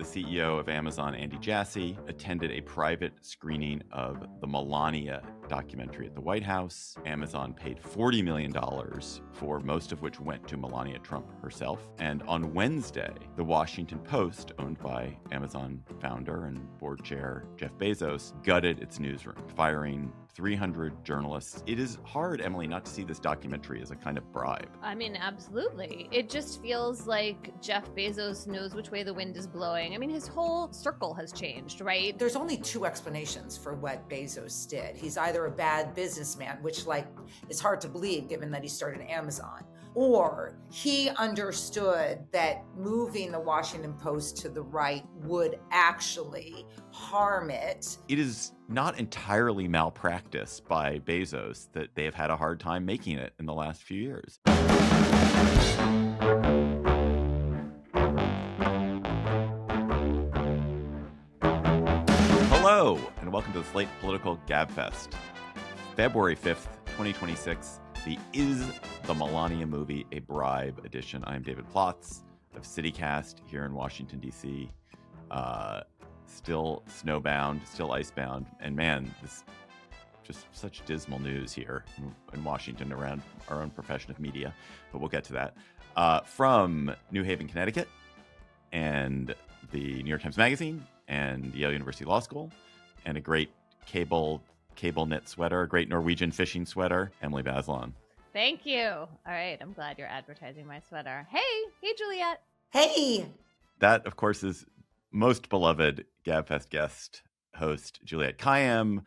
the CEO of Amazon, Andy Jassy, attended a private screening of the Melania documentary at the White House. Amazon paid $40 million for most of which went to Melania Trump herself. And on Wednesday, the Washington Post, owned by Amazon founder and board chair Jeff Bezos, gutted its newsroom, firing 300 journalists. It is hard, Emily, not to see this documentary as a kind of bribe. I mean, absolutely. It just feels like Jeff Bezos knows which way the wind is blowing. I mean, his whole circle has changed, right? There's only two explanations for what Bezos did. He's either a bad businessman, which is hard to believe given that he started Amazon, or he understood that moving the Washington Post to the right would actually harm it. It is not entirely malpractice by Bezos that they have had a hard time making it in the last few years. Hello, and welcome to the Slate Political Gabfest. February 5th, 2026, the Is the Melania Movie a Bribe edition. I'm David Plotz of CityCast here in Washington, D.C. Still snowbound, still icebound, and man, this just such dismal news here in Washington around our own profession of media, but we'll get to that. From New Haven, Connecticut, and the New York Times Magazine, and Yale University Law School, and a great cable knit sweater, a great Norwegian fishing sweater, Emily Bazelon. Thank you. All right, I'm glad you're advertising my sweater. Hey, Juliet. Hey! That, of course, is most beloved Gabfest guest host, Juliet Kayyem.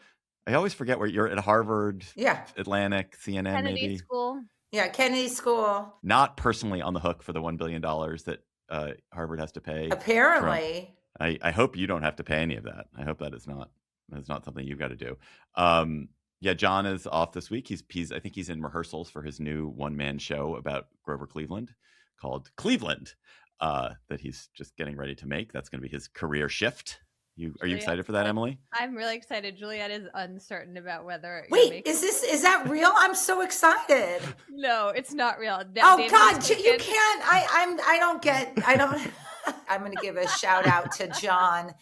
I always forget where you're at Harvard, Atlantic, CNN, Kennedy maybe. School. Yeah, Kennedy School. Not personally on the hook for the $1 billion that Harvard has to pay. Apparently. Trump. I hope you don't have to pay any of that. I hope that is not something you've got to do. John is off this week. I think he's in rehearsals for his new one-man show about Grover Cleveland called Cleveland that he's just getting ready to make. That's going to be his career shift. Are you excited for that, Emily? I'm really excited. Juliet is uncertain about whether. Wait, is that real? I'm so excited. No, it's not real. Oh God, you can't. I don't. I'm going to give a shout out to John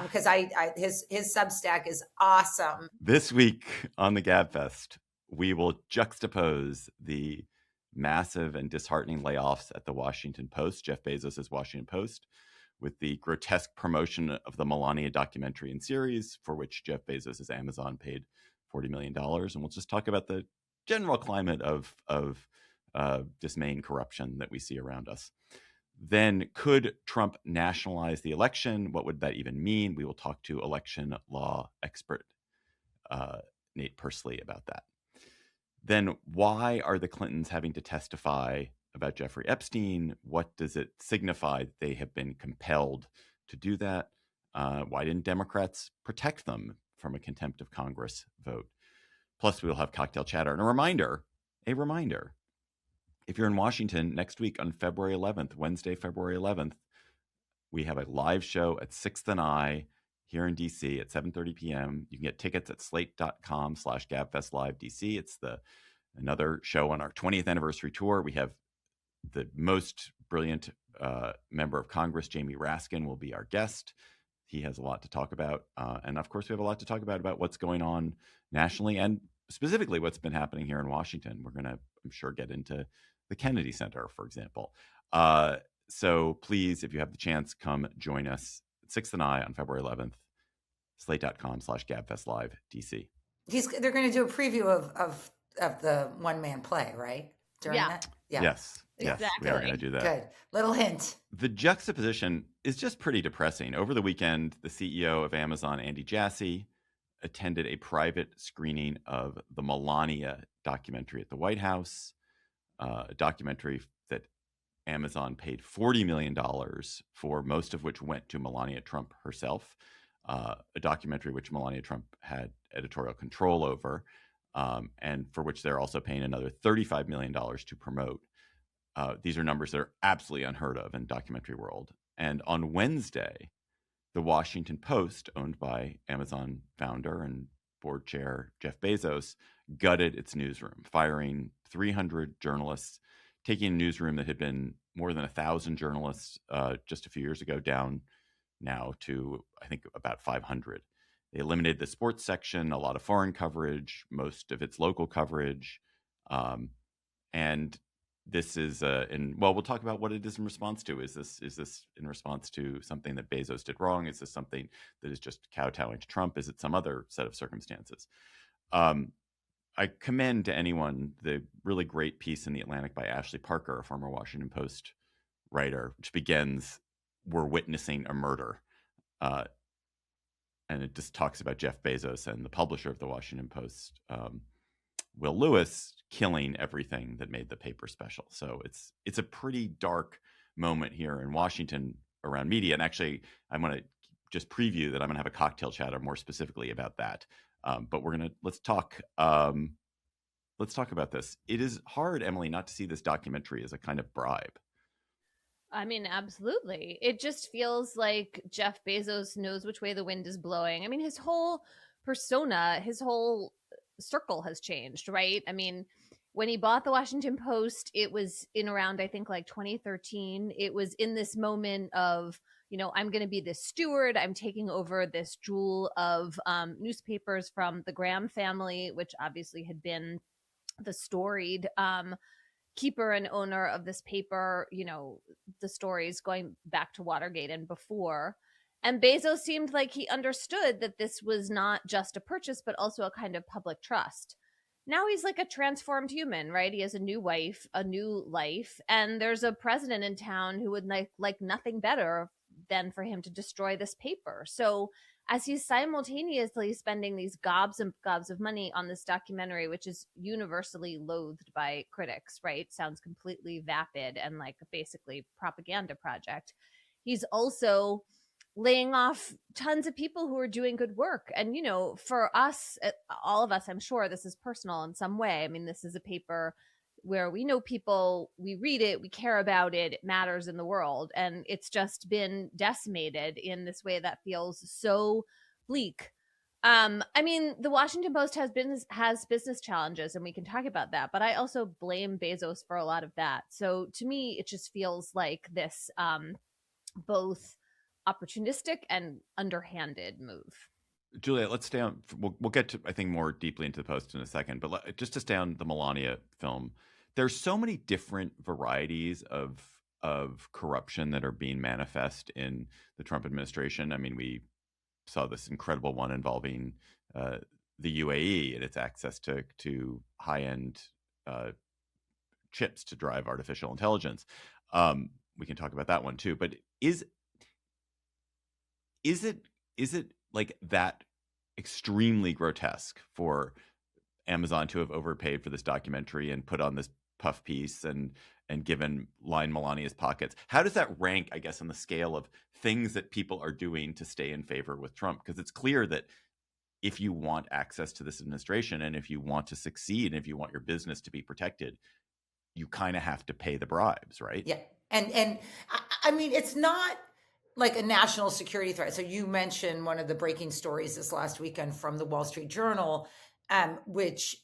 because his Substack is awesome. This week on the Gabfest, we will juxtapose the massive and disheartening layoffs at the Washington Post, Jeff Bezos' Washington Post, with the grotesque promotion of the Melania documentary and series, for which Jeff Bezos' Amazon paid $40 million. And we'll just talk about the general climate of dismay and corruption that we see around us. Then, could Trump nationalize the election? What would that even mean? We will talk to election law expert Nate Persley about that. Then, why are the Clintons having to testify about Jeffrey Epstein? What does it signify that they have been compelled to do that? Why didn't Democrats protect them from a contempt of Congress vote? Plus, we will have cocktail chatter. And a reminder, if you're in Washington next week on February 11th, Wednesday, February 11th, we have a live show at 6th and I here in DC at 7:30 p.m. You can get tickets at slate.com/GabFestLiveDC. It's another show on our 20th anniversary tour. We have the most brilliant member of Congress, Jamie Raskin, will be our guest. He has a lot to talk about. And of course, we have a lot to talk about what's going on nationally and specifically what's been happening here in Washington. We're going to, I'm sure, get into the Kennedy Center, for example. So please, if you have the chance, come join us at 6th and I on February 11th, slate.com/GabFestLiveDC. They're going to do a preview of the one-man play, right? During that? Yeah. Yes. Exactly. We are going to do that. Good. Little hint. The juxtaposition is just pretty depressing. Over the weekend, the CEO of Amazon, Andy Jassy, attended a private screening of the Melania documentary at the White House, a documentary that Amazon paid $40 million for, most of which went to Melania Trump herself, a documentary which Melania Trump had editorial control over, and for which they're also paying another $35 million to promote. These are numbers that are absolutely unheard of in documentary world. And on Wednesday, the Washington Post, owned by Amazon founder and board chair Jeff Bezos, gutted its newsroom, firing 300 journalists, taking a newsroom that had been more than 1,000 journalists just a few years ago down now to, I think, about 500. They eliminated the sports section, a lot of foreign coverage, most of its local coverage. And this is we'll talk about what it is in response to. Is this in response to something that Bezos did wrong? Is this something that is just kowtowing to Trump? Is it some other set of circumstances? I commend to anyone the really great piece in The Atlantic by Ashley Parker, a former Washington Post writer, which begins, "We're witnessing a murder." And it just talks about Jeff Bezos and the publisher of the Washington Post, Will Lewis, killing everything that made the paper special. So it's a pretty dark moment here in Washington around media. And actually, I want to just preview that I'm going to have a cocktail chatter more specifically about that. But let's talk about this. It is hard, Emily, not to see this documentary as a kind of bribe. I mean, absolutely. It just feels like Jeff Bezos knows which way the wind is blowing. I mean, his whole persona, his whole circle has changed, right? I mean, when he bought the Washington Post, it was in around, I think, like 2013. It was in this moment of, I'm going to be this steward. I'm taking over this jewel of newspapers from the Graham family, which obviously had been the storied keeper and owner of this paper, the stories going back to Watergate and before. And Bezos seemed like he understood that this was not just a purchase, but also a kind of public trust. Now he's like a transformed human, right? He has a new wife, a new life, and there's a president in town who would like nothing better than for him to destroy this paper. So as he's simultaneously spending these gobs and gobs of money on this documentary, which is universally loathed by critics, right? Sounds completely vapid and like basically propaganda project. He's also laying off tons of people who are doing good work. And, for us, all of us, I'm sure this is personal in some way. I mean, this is a paper where we know people, we read it, we care about it, it matters in the world. And it's just been decimated in this way that feels so bleak. I mean, the Washington Post has business challenges, and we can talk about that. But I also blame Bezos for a lot of that. So to me, it just feels like this both opportunistic and underhanded move. Julia, let's stay on. We'll get to, I think, more deeply into the Post in a second. But just to stay on the Melania film, there's so many different varieties of corruption that are being manifest in the Trump administration. I mean, we saw this incredible one involving the UAE and its access to high-end chips to drive artificial intelligence. We can talk about that one too. But is it like that extremely grotesque for Amazon to have overpaid for this documentary and put on this puff piece and given line Melania's pockets? How does that rank, I guess, on the scale of things that people are doing to stay in favor with Trump? Because it's clear that if you want access to this administration and if you want to succeed and if you want your business to be protected, you kind of have to pay the bribes, right? Yeah. And I mean, it's not like a national security threat. So you mentioned one of the breaking stories this last weekend from the Wall Street Journal, which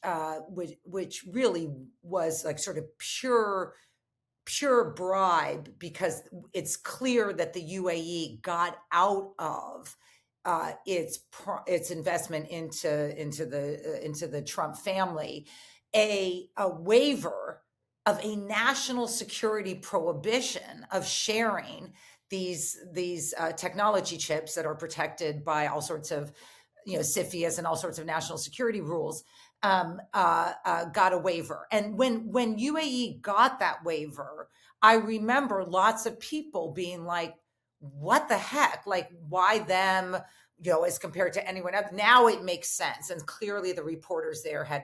really was like sort of pure bribe, because it's clear that the UAE got out of its investment into the Trump family a waiver of a national security prohibition of sharing these technology chips that are protected by all sorts of CFIUS and all sorts of national security rules. Got a waiver. And when UAE got that waiver, I remember lots of people being like, what the heck? Like, why them, as compared to anyone else? Now it makes sense. And clearly the reporters there had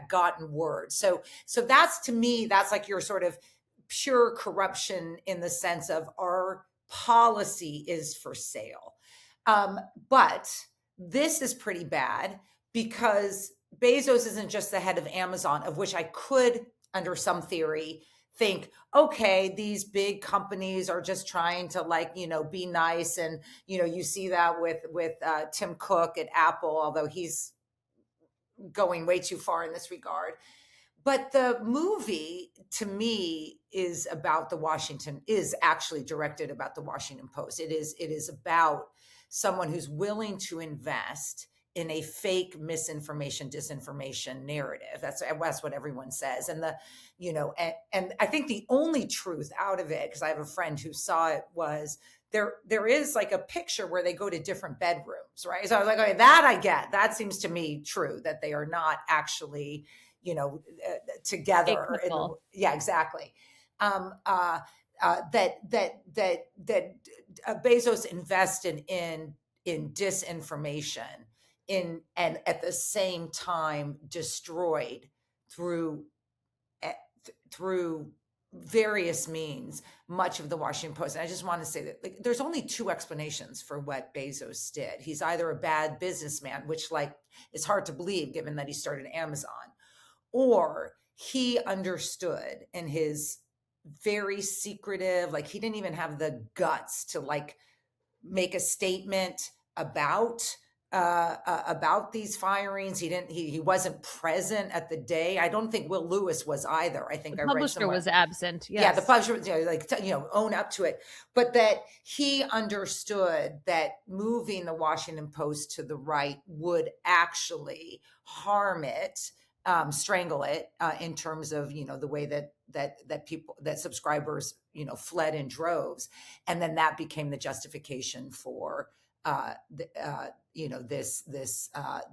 gotten word. So that's, to me, that's like your sort of pure corruption in the sense of our policy is for sale. But this is pretty bad because Bezos isn't just the head of Amazon, of which I could, under some theory, think, okay, these big companies are just trying to be nice. And, you see that with Tim Cook at Apple, although he's going way too far in this regard. But the movie, to me, is actually directed about the Washington Post. It is about someone who's willing to invest in a fake misinformation, disinformation narrative. That's what everyone says. And and I think the only truth out of it, because I have a friend who saw it, was there is like a picture where they go to different bedrooms, right? So I was like, okay, that I get. That seems to me true, that they are not actually, together in the, yeah, exactly. That Bezos invested in disinformation and at the same time destroyed through through various means much of the Washington Post. And I just want to say that, like, there's only two explanations for what Bezos did. He's either a bad businessman, which, like, is hard to believe given that he started Amazon, or he understood in his very secretive, like, he didn't even have the guts to, like, make a statement about these firings. He wasn't present at the day. I don't think Will Lewis was either. I think the I read publisher somewhere was absent. Yes. Yeah, the publisher was, own up to it, but that he understood that moving the Washington Post to the right would actually harm it, strangle it, in terms of, the way that subscribers, fled in droves. And then that became the justification for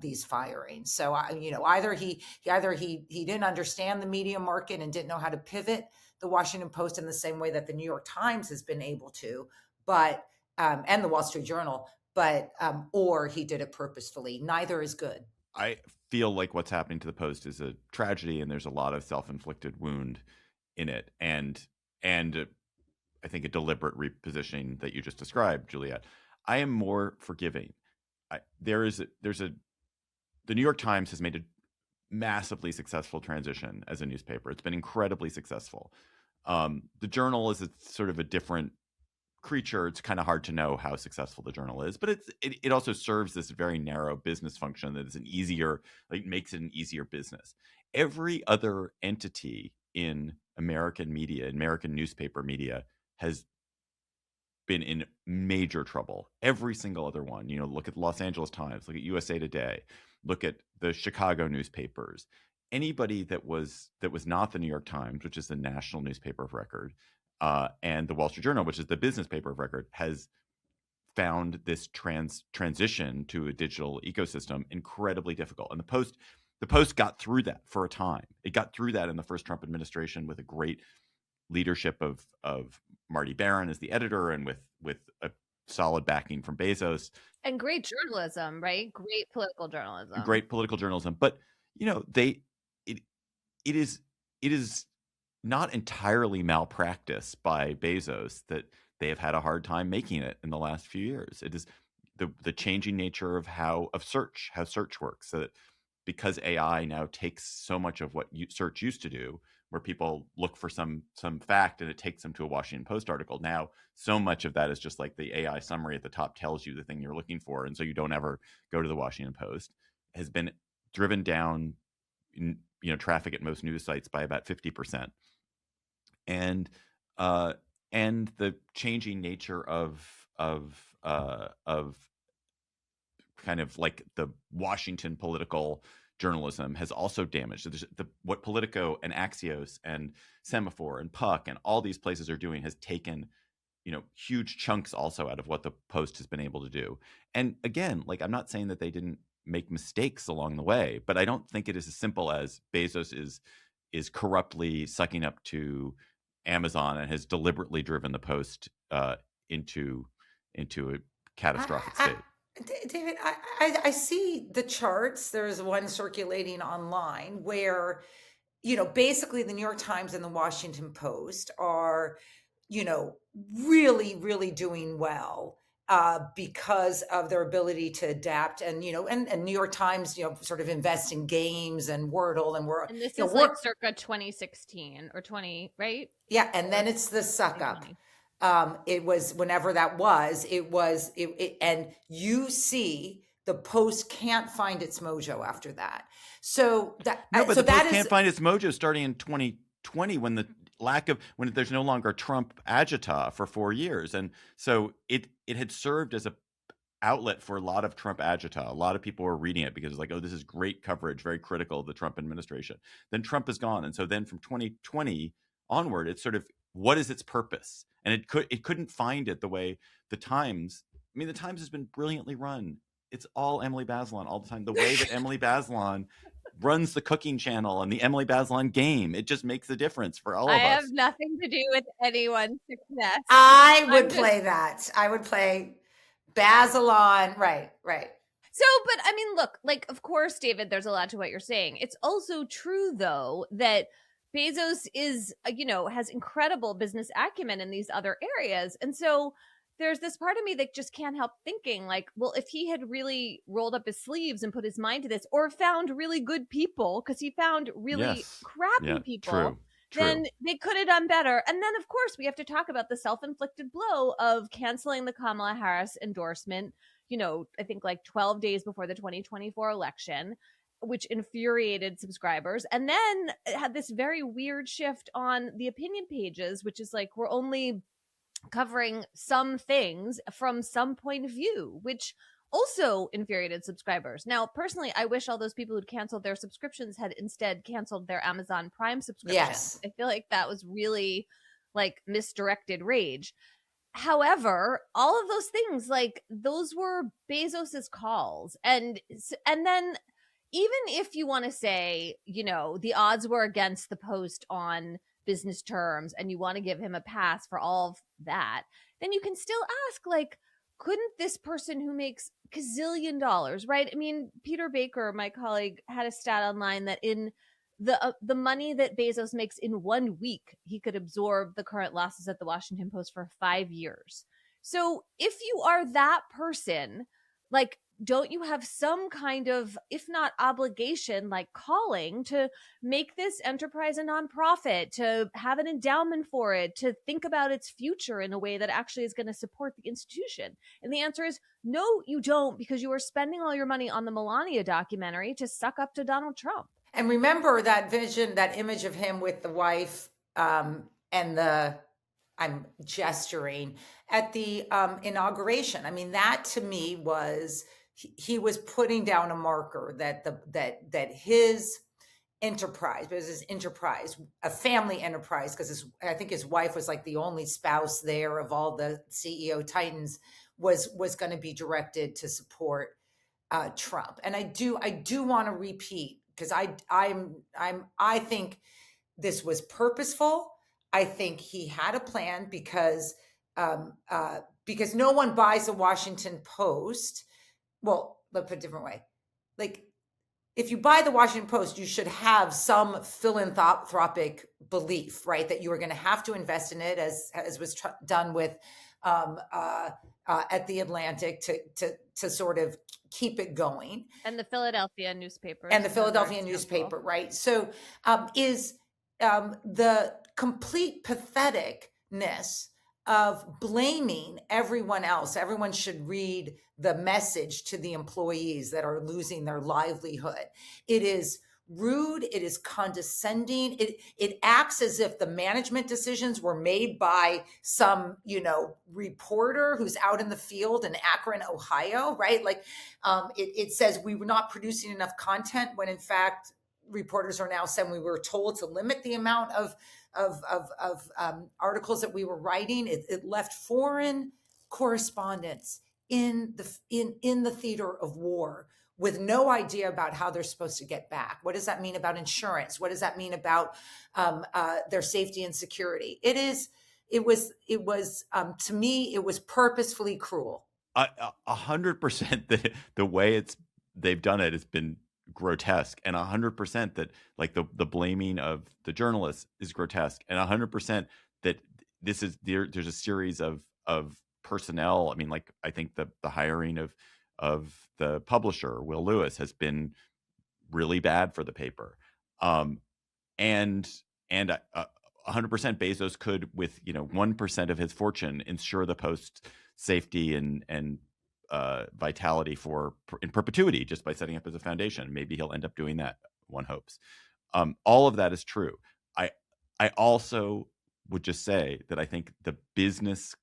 these firings. So either he didn't understand the media market and didn't know how to pivot the Washington Post in the same way that the New York Times has been able to, but and the Wall Street Journal, but or he did it purposefully. Neither is good. I feel like what's happening to the Post is a tragedy, and there's a lot of self-inflicted wound in it, and I think a deliberate repositioning that you just described, Juliet. I am more forgiving. The New York Times has made a massively successful transition as a newspaper. It's been incredibly successful. The Journal is sort of a different creature. It's kind of hard to know how successful the Journal is, but it also serves this very narrow business function that is makes it an easier business. Every other entity in American media, American newspaper media, has been in major trouble. Every single other one. Look at the Los Angeles Times, look at USA Today, look at the Chicago newspapers. Anybody that was not the New York Times, which is the national newspaper of record, and the Wall Street Journal, which is the business paper of record, has found this transition to a digital ecosystem incredibly difficult. And the Post got through that for a time. It got through that in the first Trump administration with a great leadership of Marty Baron as the editor, and with a solid backing from Bezos. And great journalism, right? Great political journalism. But it is not entirely malpractice by Bezos that they have had a hard time making it in the last few years. It is the changing nature of how search works. So that because AI now takes so much of what search used to do, where people look for some fact and it takes them to a Washington Post article. Now, so much of that is just like the AI summary at the top tells you the thing you're looking for, and so you don't ever go to the Washington Post. Has been driven down, traffic at most news sites by about 50%, and the changing nature of kind of like the Washington political journalism has also damaged. What Politico and Axios and Semaphore and Puck and all these places are doing has taken, huge chunks also out of what the Post has been able to do. And again, like, I'm not saying that they didn't make mistakes along the way, but I don't think it is as simple as Bezos is corruptly sucking up to Amazon and has deliberately driven the Post into a catastrophic state. David, I see the charts. There's one circulating online where, basically the New York Times and the Washington Post are, really, really doing well because of their ability to adapt. And, and New York Times, sort of invest in games and Wordle and And this is like circa 2016 or 20, right? Yeah. And then it's the suck up. It was whenever that was, and you see the Post can't find its mojo after that. So that No, but so the Post that can't is find its mojo starting in 2020 when there's no longer Trump agita for 4 years. And so it had served as a outlet for a lot of Trump agita. A lot of people were reading it because it's like, oh, this is great coverage, very critical of the Trump administration. Then Trump is gone. And so then from 2020 onward, it's sort of, what is its purpose? And it couldn't find it the way the Times, I mean, the Times has been brilliantly run. It's all Emily Bazelon all the time. The way that Emily Bazelon runs the cooking channel and the Emily Bazelon game, it just makes a difference for all I of have us. nothing to do with anyone's success. I would I'm just- play that. I would play Bazelon. Right. So, but I mean, look, like, of course, David, there's a lot to what you're saying. It's also true, though, that Bezos is, has incredible business acumen in these other areas. And so there's this part of me that just can't help thinking, like, well, if he had really rolled up his sleeves and put his mind to this, or found really good people, because he found really Yes. crappy Yeah, people, true. then they could have done better. And then, of course, we have to talk about the self-inflicted blow of canceling the Kamala Harris endorsement, I think like 12 days before the 2024 election, which infuriated subscribers. And then it had this very weird shift on the opinion pages, which is like, we're only covering some things from some point of view, which also infuriated subscribers. Now, personally, I wish all those people who'd canceled their subscriptions had instead canceled their Amazon Prime subscriptions. Yes. I feel like that was really like misdirected rage. However, all of those things, like, those were Bezos's calls. And then even if you want to say, the odds were against the Post on business terms and you want to give him a pass for all of that, then you can still ask, like, couldn't this person who makes gazillion dollars, right? I mean, Peter Baker, my colleague, had a stat online that in the money that Bezos makes in 1 week, he could absorb the current losses at the Washington Post for 5 years. So if you are that person, like, don't you have some kind of, if not obligation, like calling to make this enterprise a nonprofit, to have an endowment for it, to think about its future in a way that actually is going to support the institution? And the answer is no, you don't, because you are spending all your money on the Melania documentary to suck up to Donald Trump. And remember that vision, that image of him with the wife and I'm gesturing at the inauguration. I mean, that to me was, he was putting down a marker that his enterprise, but his enterprise, a family enterprise, because I think his wife was like the only spouse there of all the CEO titans, was going to be directed to support Trump. And I do want to repeat, because I think this was purposeful. I think he had a plan because no one buys the Washington Post. Well, let's put it a different way. Like, if you buy the Washington Post, you should have some philanthropic belief, right? That you are going to have to invest in it, as was done with at the Atlantic to sort of keep it going. And the Philadelphia newspaper. And the Philadelphia newspaper, right? So is the complete patheticness of blaming everyone else. Everyone should read the message to the employees that are losing their livelihood. It is rude. It is condescending. It acts as if the management decisions were made by some, reporter who's out in the field in Akron, Ohio, right? Like it says we were not producing enough content, when in fact reporters are now saying we were told to limit the amount of articles that we were writing. It left foreign correspondents in the theater of war with no idea about how they're supposed to get back. What does that mean about insurance? What does that mean about their safety and security? It was to me, it was purposefully cruel. 100% the way they've done it has been grotesque, and 100% that, like, the blaming of the journalists is grotesque, and 100% that there's a series of personnel. I mean, like, I think the hiring of the publisher, Will Lewis, has been really bad for the paper. And 100% Bezos could, with 1% of his fortune, ensure the Post's safety and vitality in perpetuity just by setting up as a foundation. Maybe he'll end up doing that, one hopes. All of that is true. I also would just say that I think the business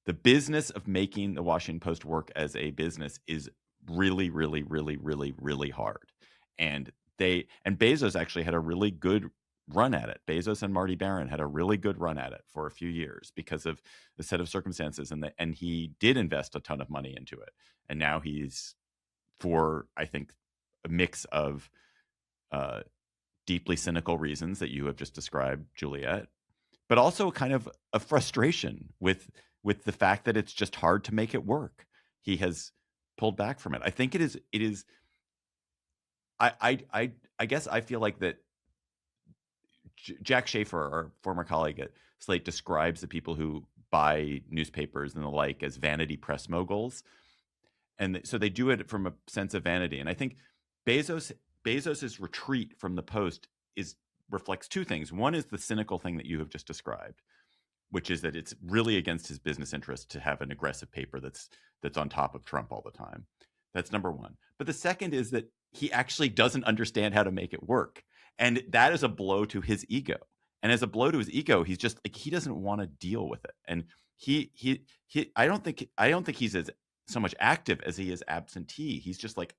of making the Washington Post work as a business is really, really, really, really, really hard. And Bezos actually had a really good run at it. Bezos and Marty Baron had a really good run at it for a few years because of the set of circumstances, and he did invest a ton of money into it. And now he's, for I think a mix of deeply cynical reasons that you have just described, Juliet, but also kind of a frustration with the fact that it's just hard to make it work. He has pulled back from it. I think it is. I guess I feel like that Jack Schaefer, our former colleague at Slate, describes the people who buy newspapers and the like as vanity press moguls, and so they do it from a sense of vanity. And I think Bezos's retreat from the Post reflects two things. One is the cynical thing that you have just described, which is that it's really against his business interest to have an aggressive paper that's on top of Trump all the time. That's number one. But the second is that he actually doesn't understand how to make it work. And that is a blow to his ego. And as a blow to his ego, he's just like, he doesn't want to deal with it. And I don't think he's as so much active as he is absentee. He's just like,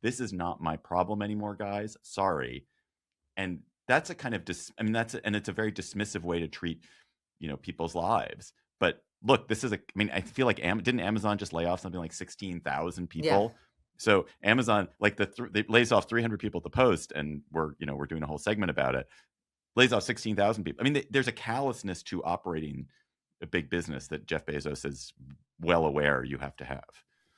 this is not my problem anymore, guys. Sorry. And that's a kind of and it's a very dismissive way to treat, people's lives. But look, I feel like didn't Amazon just lay off something like 16,000 people? Yeah. So Amazon, like they lays off 300 people at the Post, and we're doing a whole segment about it. Lays off 16,000 people. I mean, there's a callousness to operating a big business that Jeff Bezos is well aware you have to have.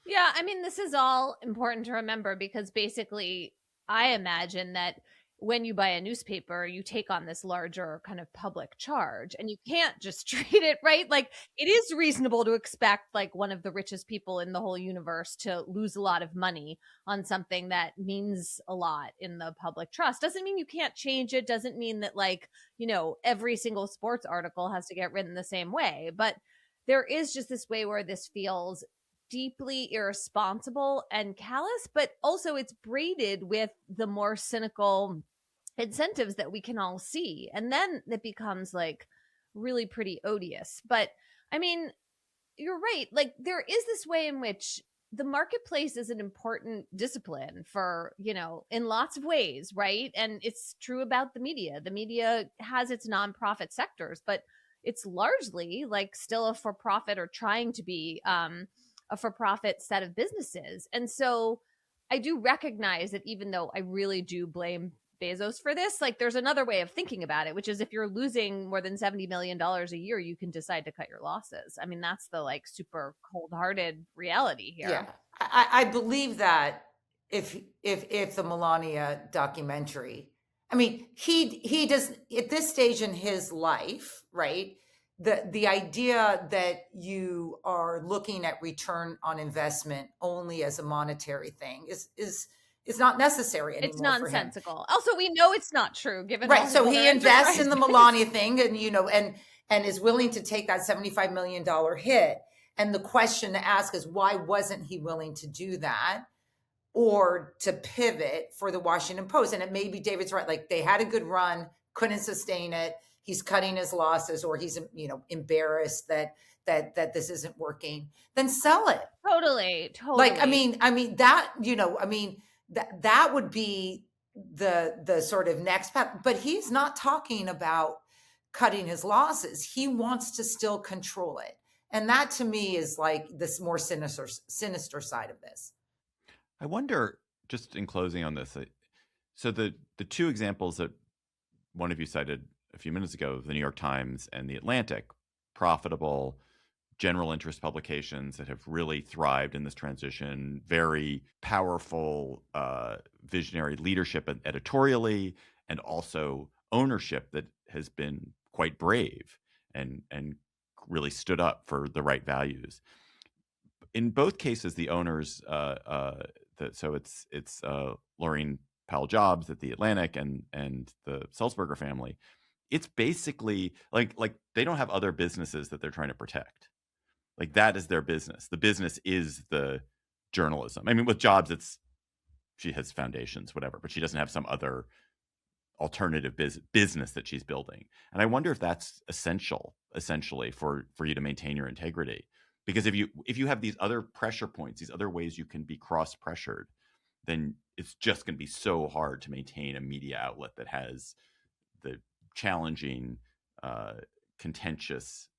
Yeah, I mean, this is all important to remember because basically, I imagine that when you buy a newspaper, you take on this larger kind of public charge, and you can't just treat it right. Like, it is reasonable to expect like one of the richest people in the whole universe to lose a lot of money on something that means a lot in the public trust. Doesn't mean you can't change it. Doesn't mean that every single sports article has to get written the same way. But there is just this way where this feels deeply irresponsible and callous, but also it's braided with the more cynical incentives that we can all see. And then it becomes like really pretty odious. But I mean, you're right. Like, there is this way in which the marketplace is an important discipline for, in lots of ways, right? And it's true about the media. The media has its nonprofit sectors, but it's largely like still a for-profit, or trying to be a for-profit set of businesses. And so I do recognize that even though I really do blame Bezos for this, like, there's another way of thinking about it, which is if you're losing more than $70 million a year, you can decide to cut your losses. I mean, that's the like super cold-hearted reality here. Yeah, I believe that if the Melania documentary, I mean, he does at this stage in his life, right? The idea that you are looking at return on investment only as a monetary thing is not necessary anymore. It's nonsensical. Also, we know it's not true, given right. So he invests in the Melania thing, and is willing to take that $75 million hit. And the question to ask is, why wasn't he willing to do that, or to pivot for the Washington Post? And it may be David's right. Like, they had a good run, couldn't sustain it. He's cutting his losses, or he's, embarrassed that this isn't working. Then sell it. Totally. Like, that would be the sort of next path. But he's not talking about cutting his losses. He wants to still control it. And that, to me, is like this more sinister side of this. I wonder, just in closing on this, so the two examples that one of you cited a few minutes ago, the New York Times and the Atlantic, profitable general interest publications that have really thrived in this transition, very powerful visionary leadership editorially, and also ownership that has been quite brave and really stood up for the right values. In both cases, the owners, so it's Laurene Powell Jobs at the Atlantic and the Sulzberger family. It's basically like they don't have other businesses that they're trying to protect. Like, that is their business. The business is the journalism. I mean, with Jobs, she has foundations, whatever, but she doesn't have some other alternative business that she's building. And I wonder if that's essentially for you to maintain your integrity. Because if you have these other pressure points, these other ways you can be cross pressured, then it's just going to be so hard to maintain a media outlet that has the challenging, contentious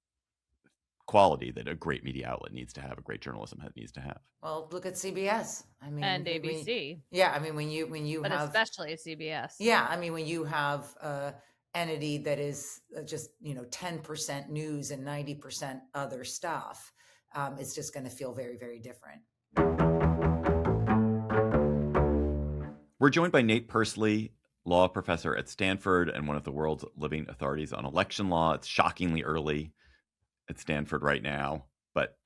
quality that a great media outlet needs to have, a great journalism needs to have. Well, look at CBS. I mean, and ABC. Yeah, I mean, when you but have, especially CBS. Yeah, I mean, when you have entity that is just 10% news and 90% other stuff, it's just going to feel very, very different. We're joined by Nate Persley, law professor at Stanford and one of the world's living authorities on election law. It's shockingly early at Stanford right now, but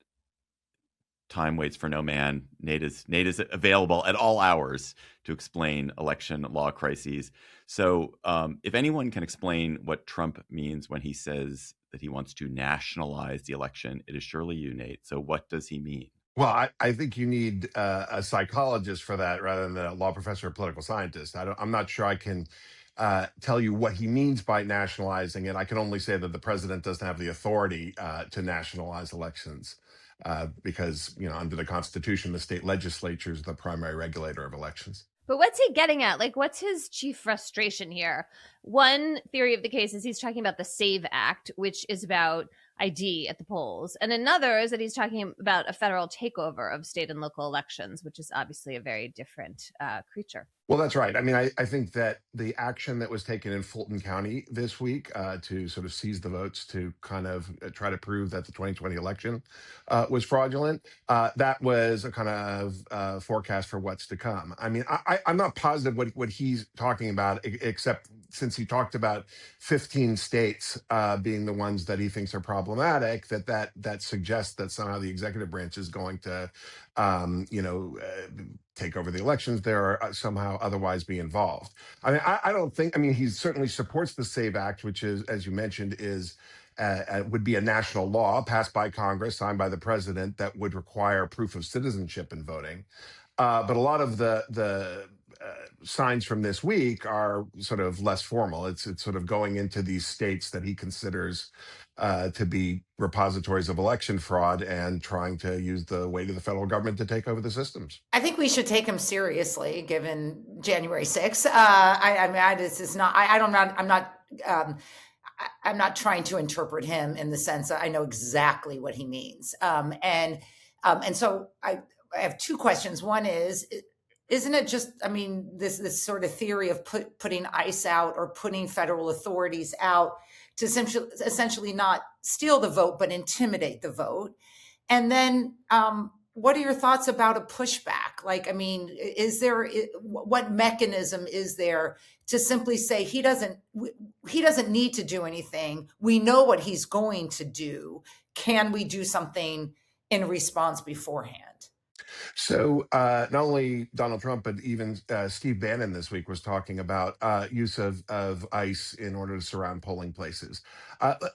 time waits for no man. Nate is available at all hours to explain election law crises. So if anyone can explain what Trump means when he says that he wants to nationalize the election, it is surely you, Nate. So what does he mean? Well, I think you need a psychologist for that rather than a law professor or political scientist. I'm not sure I can tell you what he means by nationalizing it. I can only say that the president doesn't have the authority to nationalize elections because, under the Constitution, the state legislature is the primary regulator of elections. But what's he getting at? Like, what's his chief frustration here? One theory of the case is he's talking about the SAVE Act, which is about ID at the polls. And another is that he's talking about a federal takeover of state and local elections, which is obviously a very different creature. Well, that's right. I mean, I think that the action that was taken in Fulton County this week to sort of seize the votes to kind of try to prove that the 2020 election was fraudulent, that was a kind of forecast for what's to come. I mean, I'm not positive what he's talking about, except since he talked about 15 states being the ones that he thinks are problematic, that suggests that somehow the executive branch is going to, take over the elections there or somehow otherwise be involved. I mean, I don't think, I mean, he certainly supports the SAVE Act, which is, as you mentioned, would be a national law passed by Congress, signed by the president, that would require proof of citizenship in voting. But a lot of the signs from this week are sort of less formal. It's sort of going into these states that he considers to be repositories of election fraud and trying to use the weight of the federal government to take over the systems. I think we should take him seriously, given January 6th. I'm not trying to interpret him in the sense that I know exactly what he means. And so I have two questions. One is, isn't it just, I mean, this sort of theory of putting ICE out or putting federal authorities out to essentially not steal the vote, but intimidate the vote? And then what are your thoughts about a pushback? Like, I mean, what mechanism is there to simply say he doesn't need to do anything? We know what he's going to do. Can we do something in response beforehand? So not only Donald Trump, but even Steve Bannon this week was talking about use of ICE in order to surround polling places.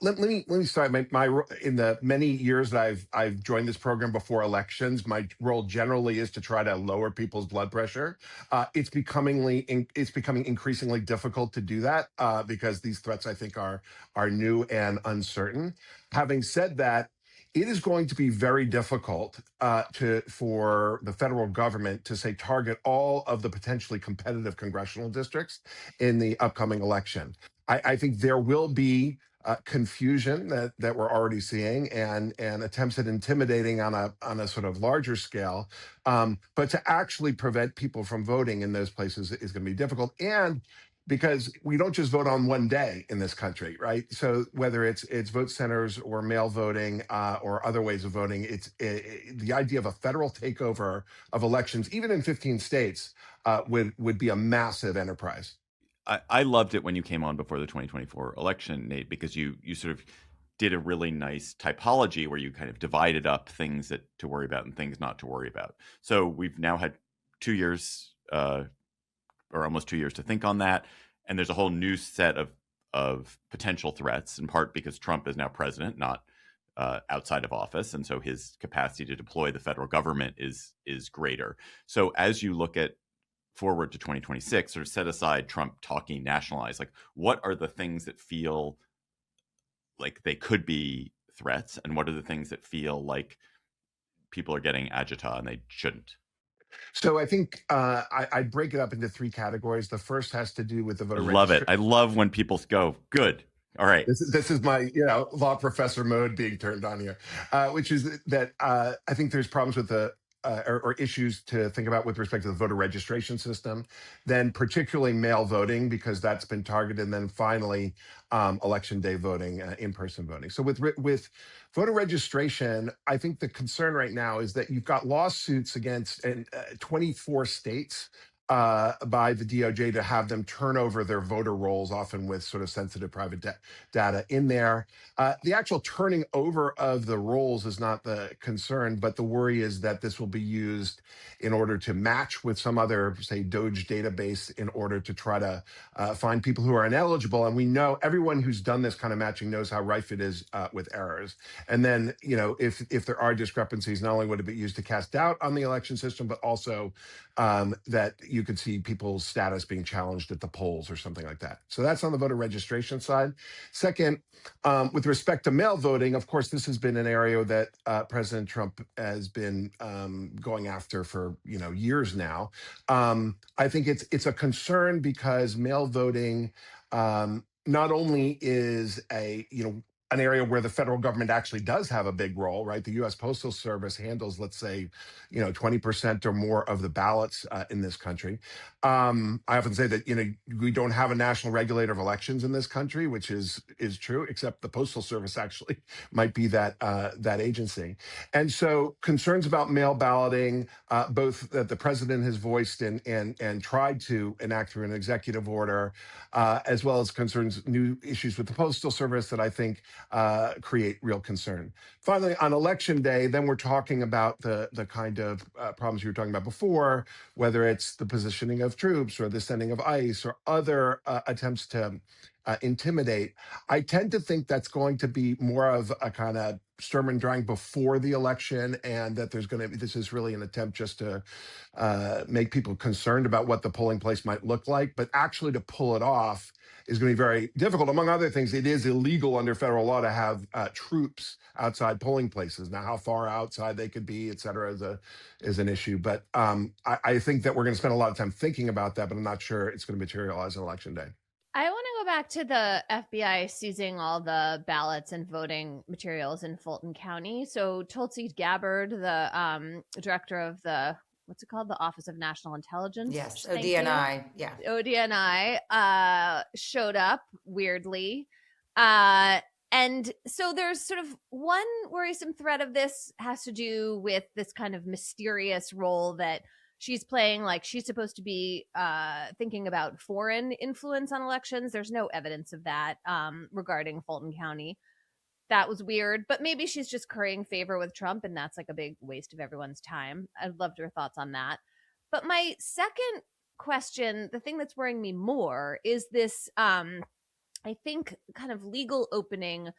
Let me start. In the many years that I've joined this program before elections, my role generally is to try to lower people's blood pressure. It's becoming increasingly difficult to do that because these threats, I think, are new and uncertain. Having said that, it is going to be very difficult for the federal government to, say, target all of the potentially competitive congressional districts in the upcoming election. I think there will be confusion that we're already seeing and attempts at intimidating on a sort of larger scale. But to actually prevent people from voting in those places is going to be difficult. And because we don't just vote on one day in this country, right? So whether it's vote centers or mail voting or other ways of voting, the idea of a federal takeover of elections, even in 15 states, would be a massive enterprise. I loved it when you came on before the 2024 election, Nate, because you sort of did a really nice typology where you kind of divided up things to worry about and things not to worry about. So we've now had 2 years or almost 2 years to think on that. And there's a whole new set of potential threats, in part because Trump is now president, not outside of office, and so his capacity to deploy the federal government is greater. So as you look at forward to 2026, sort of set aside Trump talking nationalize, like what are the things that feel like they could be threats, and what are the things that feel like people are getting agita and they shouldn't? So I think I'd break it up into three categories. The first has to do with the I voter love it. registration. I love when people go, good. All right. This is my law professor mode being turned on here, which is that I think there's problems with the or issues to think about with respect to the voter registration system, then particularly mail voting because that's been targeted, and then finally election day voting, in-person voting. So with voter registration, I think the concern right now is that you've got lawsuits against 24 states by the DOJ to have them turn over their voter rolls, often with sort of sensitive private data in there. The actual turning over of the rolls is not the concern, but the worry is that this will be used in order to match with some other, say, Doge database in order to try to find people who are ineligible. And we know everyone who's done this kind of matching knows how rife it is with errors. And then, if there are discrepancies, not only would it be used to cast doubt on the election system, but also that you could see people's status being challenged at the polls or something like that. So that's on the voter registration side. Second, with respect to mail voting, of course, this has been an area that President Trump has been going after for years now. I think it's a concern because mail voting not only is an area where the federal government actually does have a big role, right? The U.S. Postal Service handles, let's say, 20% or more of the ballots in this country. I often say that we don't have a national regulator of elections in this country, which is true, except the Postal Service actually might be that agency. And so concerns about mail balloting, both that the president has voiced and tried to enact through an executive order, as well as new issues with the Postal Service that I think create real concern. Finally, on election day, then we're talking about the kind of problems you were talking about before, whether it's the positioning of troops or the sending of ICE or other attempts to intimidate. I tend to think that's going to be more of a kind of Sturm und Drang before the election, and that this is really an attempt just to make people concerned about what the polling place might look like, but actually to pull it off is going to be very difficult. Among other things, it is illegal under federal law to have troops outside polling places. Now, how far outside they could be, et cetera, is an issue. But I think that we're going to spend a lot of time thinking about that, but I'm not sure it's going to materialize on Election Day. I want to go back to the FBI seizing all the ballots and voting materials in Fulton County. So Tulsi Gabbard, the director of what's it called? The Office of National Intelligence. Yes, ODNI. Yeah. ODNI showed up weirdly. And so there's sort of one worrisome thread of this has to do with this kind of mysterious role that she's playing, like she's supposed to be thinking about foreign influence on elections. There's no evidence of that regarding Fulton County. That was weird, but maybe she's just currying favor with Trump, and that's like a big waste of everyone's time. I'd love your thoughts on that. But my second question, the thing that's worrying me more, is this, I think, kind of legal opening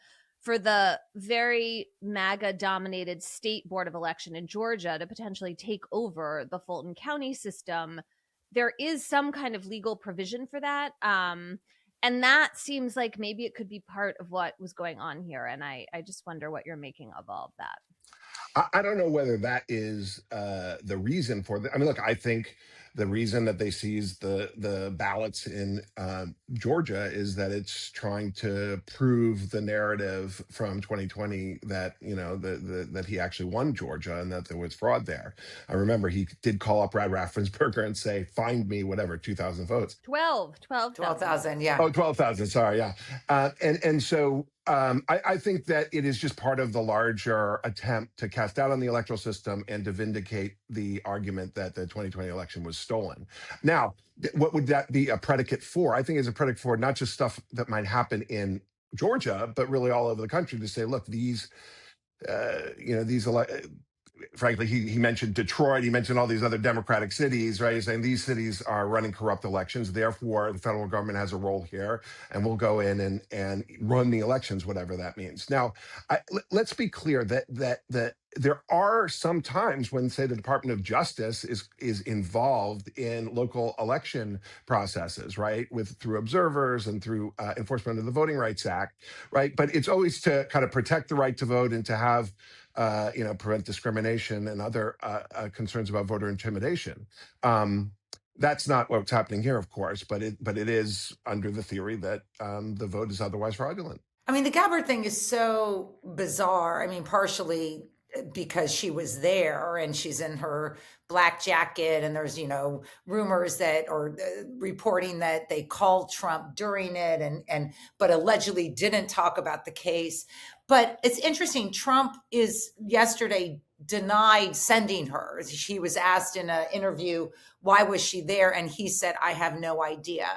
for the very MAGA-dominated state board of election in Georgia to potentially take over the Fulton County system. There is some kind of legal provision for that. And that seems like maybe it could be part of what was going on here. And I just wonder what you're making of all of that. I don't know whether that is the reason for I mean, look, I think the reason that they seized the ballots in Georgia is that it's trying to prove the narrative from 2020 that that he actually won Georgia and that there was fraud there. I remember he did call up Brad Raffensperger and say, "Find me whatever 2,000 votes." 12,000. Yeah. Oh, 12,000. Sorry. Yeah. And so I think that it is just part of the larger attempt to cast doubt on the electoral system and to vindicate the argument that the 2020 election was stolen. Now, what would that be a predicate for? I think it's a predicate for not just stuff that might happen in Georgia, but really all over the country to say, look, frankly, he mentioned Detroit, he mentioned all these other Democratic cities, right? He's saying these cities are running corrupt elections, therefore the federal government has a role here, and we'll go in and run the elections, whatever that means. Now, let's be clear that there are some times when, say, the Department of Justice is involved in local election processes, right, through observers and through enforcement of the Voting Rights Act, right? But it's always to kind of protect the right to vote and to have prevent discrimination and other concerns about voter intimidation. That's not what's happening here, of course, but it is under the theory that the vote is otherwise fraudulent. I mean, the Gabbard thing is so bizarre. I mean, partially because she was there and she's in her black jacket, and there's, rumors that, or reporting that they called Trump during it, but allegedly didn't talk about the case. But it's interesting. Trump yesterday denied sending her. She was asked in an interview, why was she there? And he said, I have no idea.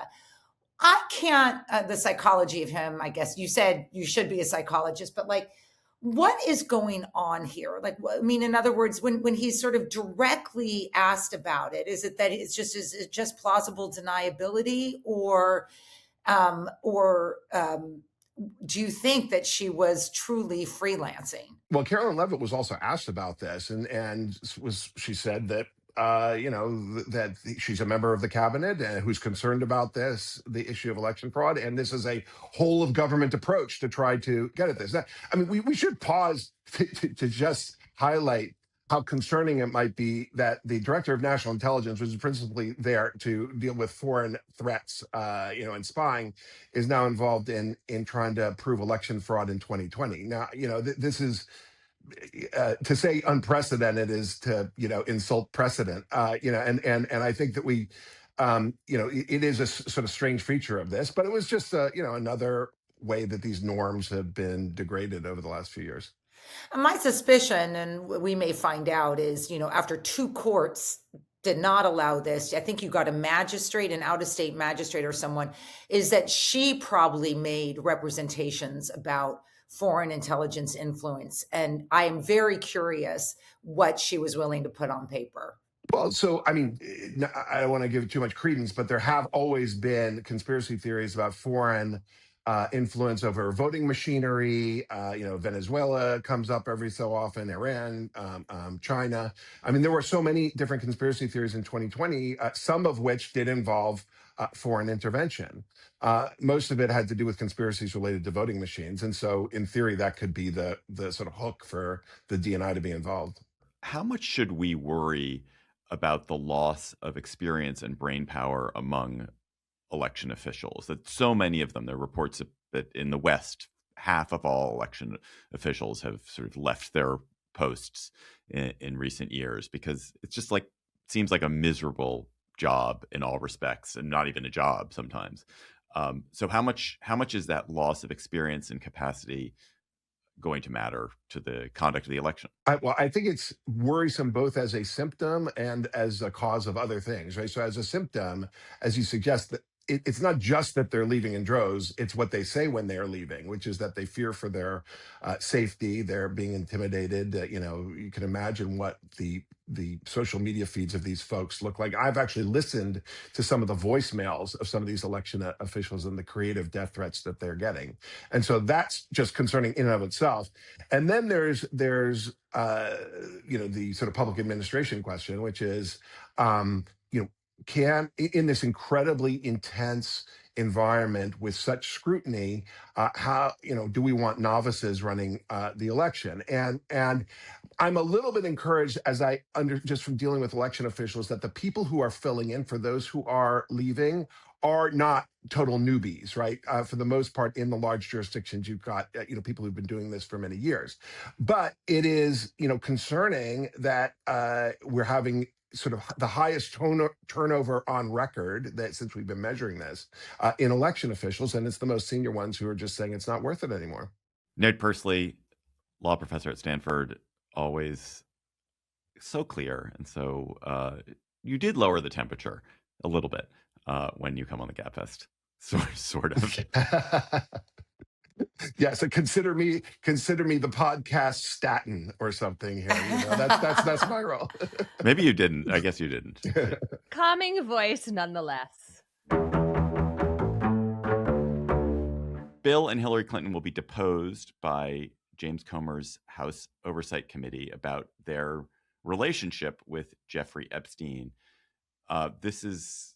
I can't, the psychology of him, I guess you said you should be a psychologist, but like, what is going on here? Like, I mean, in other words, when he's sort of directly asked about it, is it just plausible deniability, or do you think that she was truly freelancing? Well, Carolyn Levitt was also asked about this, and she said that that she's a member of the cabinet who's concerned about the issue of election fraud, and this is a whole of government approach to try to get at this. I mean, we should pause to just highlight how concerning it might be that the director of national intelligence, which is principally there to deal with foreign threats, and spying, is now involved in trying to prove election fraud in 2020. Now, this is. To say unprecedented is to insult precedent, and I think that we it is a sort of strange feature of this, but it was just another way that these norms have been degraded over the last few years. My suspicion, and we may find out, is after two courts did not allow this, I think you got a magistrate, an out-of-state magistrate or someone, is that she probably made representations about foreign intelligence influence. And I am very curious what she was willing to put on paper. Well, so, I mean, I don't want to give it too much credence, but there have always been conspiracy theories about foreign influence over voting machinery. Venezuela comes up every so often, Iran, China. I mean, there were so many different conspiracy theories in 2020, some of which did involve foreign intervention. Most of it had to do with conspiracies related to voting machines. And so in theory, that could be the sort of hook for the DNI to be involved. How much should we worry about the loss of experience and brain power among election officials? That so many of them, there are reports that in the West, half of all election officials have sort of left their posts in recent years, because it's just seems like a miserable job in all respects, and not even a job sometimes. So how much is that loss of experience and capacity going to matter to the conduct of the election? I think it's worrisome both as a symptom and as a cause of other things, right? So as a symptom, as you suggest, that it's not just that they're leaving in droves, it's what they say when they're leaving, which is that they fear for their safety, they're being intimidated. You can imagine what the social media feeds of these folks look like. I've actually listened to some of the voicemails of some of these election officials and the creative death threats that they're getting. And so that's just concerning in and of itself. And then there's the sort of public administration question, which is, can, in this incredibly intense environment with such scrutiny, how do we want novices running the election? And I'm a little bit encouraged, just from dealing with election officials, that the people who are filling in for those who are leaving are not total newbies, right? For the most part, in the large jurisdictions, you've got people who've been doing this for many years. But it is concerning that we're having sort of the highest turnover on record that since we've been measuring this in election officials, and it's the most senior ones who are just saying it's not worth it anymore. Ned Persley, law professor at Stanford, always so clear, and so you did lower the temperature a little bit when you come on the Gabfest, sort of. Yeah, so consider me the podcast statin or something here. That's my role. Maybe you didn't. I guess you didn't. Calming voice nonetheless. Bill and Hillary Clinton will be deposed by James Comer's House Oversight Committee about their relationship with Jeffrey Epstein. This is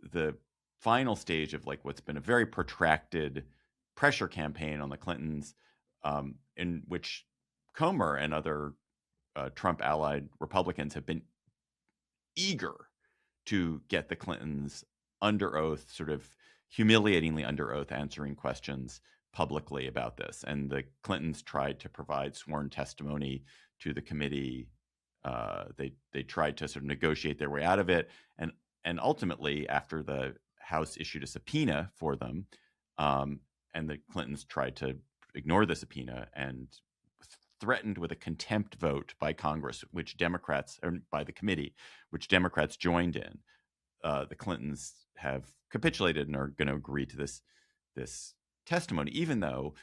the final stage of like what's been a very protracted pressure campaign on the Clintons, in which Comer and other Trump-allied Republicans have been eager to get the Clintons under oath, sort of humiliatingly under oath, answering questions publicly about this. And the Clintons tried to provide sworn testimony to the committee. They tried to sort of negotiate their way out of it, and ultimately, after the House issued a subpoena for them, and the Clintons tried to ignore the subpoena and threatened with a contempt vote by Congress, which Democrats, or by the committee, which Democrats joined in. The Clintons have capitulated and are going to agree to this testimony, even though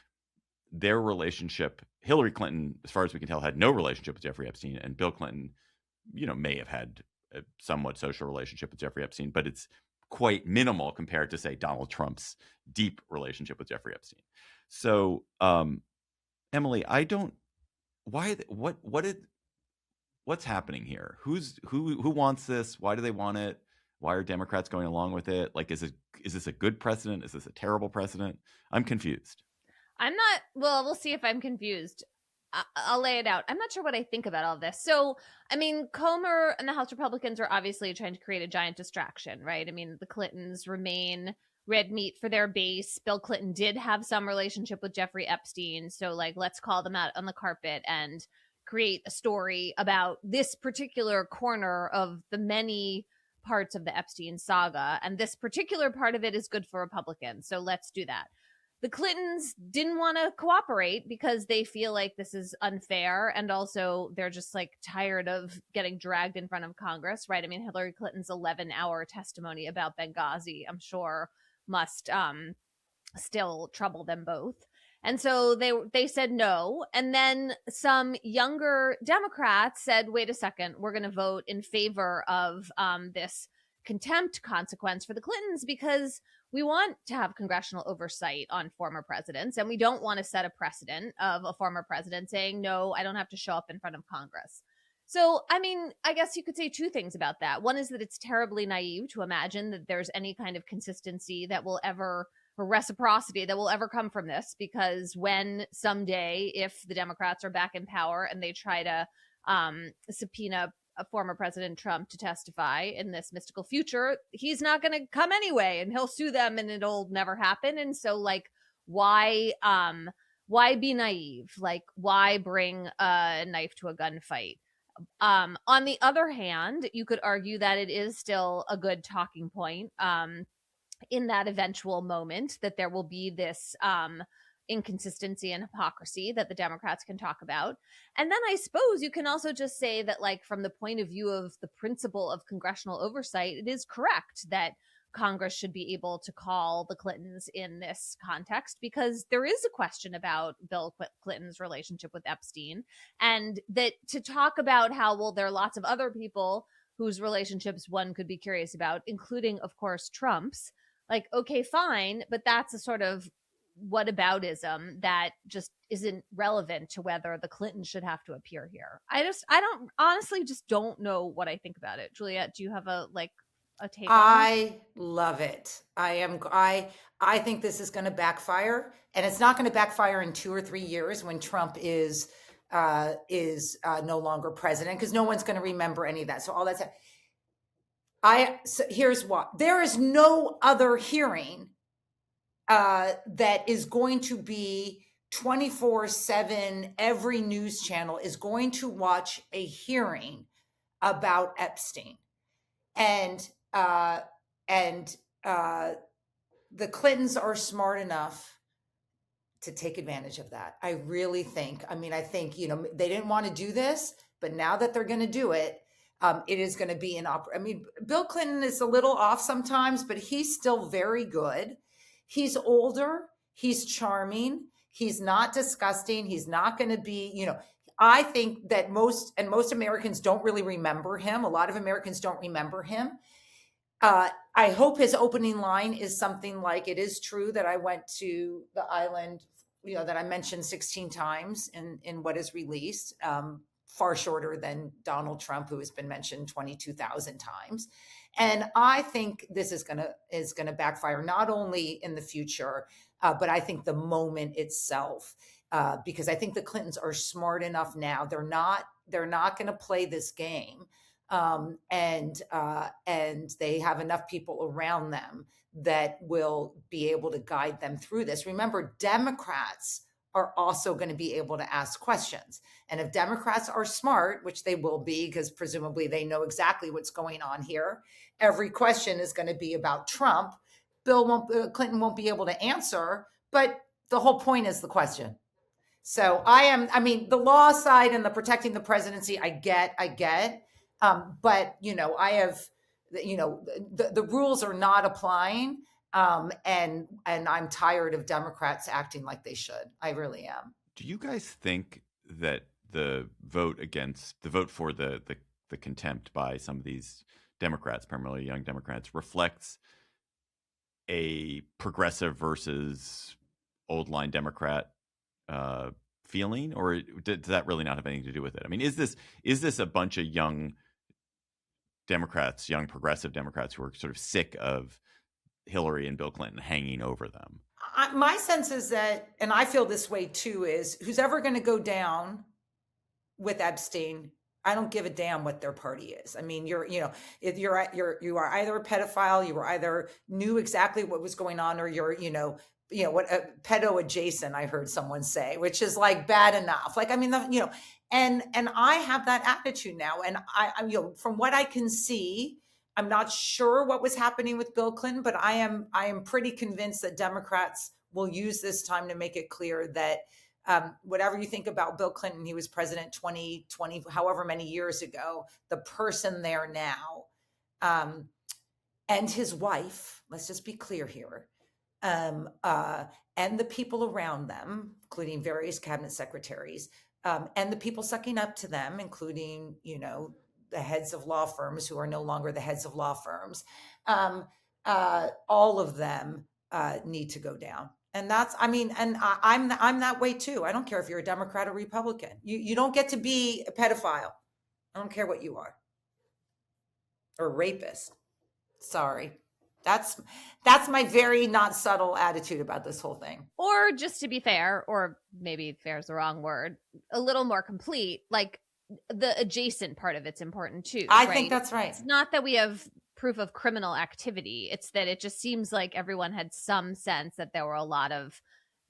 their relationship, Hillary Clinton, as far as we can tell, had no relationship with Jeffrey Epstein, and Bill Clinton, may have had a somewhat social relationship with Jeffrey Epstein, but it's quite minimal compared to, say, Donald Trump's deep relationship with Jeffrey Epstein. So, Emily, what's happening here? Who wants this? Why do they want it? Why are Democrats going along with it? Like, is this a good precedent? Is this a terrible precedent? I'm confused. I'm not, well, we'll see if I'm confused. I'll lay it out. I'm not sure what I think about all this. So, I mean, Comer and the House Republicans are obviously trying to create a giant distraction, right? I mean, the Clintons remain red meat for their base. Bill Clinton did have some relationship with Jeffrey Epstein. So, like, let's call them out on the carpet and create a story about this particular corner of the many parts of the Epstein saga. And this particular part of it is good for Republicans. So let's do that. The Clintons didn't want to cooperate because they feel like this is unfair. And also they're just like tired of getting dragged in front of Congress, right? I mean, Hillary Clinton's 11-hour testimony about Benghazi, I'm sure must still trouble them both. And so they said no. And then some younger Democrats said, wait a second, we're going to vote in favor of this contempt consequence for the Clintons because we want to have congressional oversight on former presidents. And we don't want to set a precedent of a former president saying, no, I don't have to show up in front of Congress. So, I mean, I guess you could say two things about that. One is that it's terribly naive to imagine that there's any kind of consistency that will ever, or reciprocity that will ever come from this, because when someday, if the Democrats are back in power and they try to subpoena former President Trump to testify in this mystical future, he's not going to come anyway, and he'll sue them and it'll never happen. And so, like, why be naive? Like, why bring a knife to a gunfight? On the other hand, you could argue that it is still a good talking point in that eventual moment, that there will be this inconsistency and hypocrisy that the Democrats can talk about. And then I suppose you can also just say that, like, from the point of view of the principle of congressional oversight, it is correct that Congress should be able to call the Clintons in this context, because there is a question about Bill Clinton's relationship with Epstein, and that to talk about how, well, there are lots of other people whose relationships one could be curious about, including, of course, Trump's. Like, okay, fine, but that's a sort of whataboutism that just isn't relevant to whether the Clintons should have to appear here. I don't honestly just don't know what I think about it. Juliet, do you have a take on I love it. I think this is going to backfire, and it's not going to backfire in 2 or 3 years when Trump is no longer president, because no one's going to remember any of that. So all that's here's what. There is no other hearing that is going to be 24/7. Every news channel is going to watch a hearing about Epstein, and the Clintons are smart enough to take advantage of that. I really think. I mean, I think, they didn't want to do this, but now that they're going to do it, it is going to be I mean, Bill Clinton is a little off sometimes, but he's still very good. He's older. He's charming. He's not disgusting. He's not going to be, I think that most Americans don't really remember him. A lot of Americans don't remember him. I hope his opening line is something like, "It is true that I went to the island, that I mentioned 16 times in what is released, far shorter than Donald Trump, who has been mentioned 22,000 times." And I think this is gonna backfire, not only in the future, but I think the moment itself, because I think the Clintons are smart enough now. They're not going to play this game, and they have enough people around them that will be able to guide them through this. Remember, Democrats are also going to be able to ask questions, and if Democrats are smart, which they will be, because presumably they know exactly what's going on here, every question is going to be about Trump. Clinton won't be able to answer, but the whole point is the question. So the law side and the protecting the presidency, I get. But I have, the rules are not applying. And I'm tired of Democrats acting like they should. I really am. Do you guys think that the vote for the contempt by some of these Democrats, primarily young Democrats, reflects a progressive versus old line Democrat feeling, or does that really not have anything to do with it? I mean, is this a bunch of young Democrats, young progressive Democrats, who are sort of sick of Hillary and Bill Clinton hanging over them? My sense is that, and I feel this way too, is who's ever going to go down with Epstein, I don't give a damn what their party is. I mean, you are either a pedophile, you were either knew exactly what was going on, or you're, what pedo adjacent, I heard someone say, which is like bad enough. Like, I mean, and I have that attitude now. And I from what I can see, I'm not sure what was happening with Bill Clinton, but I am pretty convinced that Democrats will use this time to make it clear that whatever you think about Bill Clinton, he was president 20, however many years ago, the person there now, and his wife, let's just be clear here, and the people around them, including various cabinet secretaries, and the people sucking up to them, including, the heads of law firms who are no longer the heads of law firms, all of them need to go down. And I'm that way too. I don't care if you're a Democrat or Republican. You don't get to be a pedophile. I don't care what you are. Or rapist. Sorry. That's my very not subtle attitude about this whole thing. Or just to be fair, or maybe fair is the wrong word, a little more complete, like the adjacent part of it's important too. I think that's right. It's not that we have proof of criminal activity. It's that it just seems like everyone had some sense that there were a lot of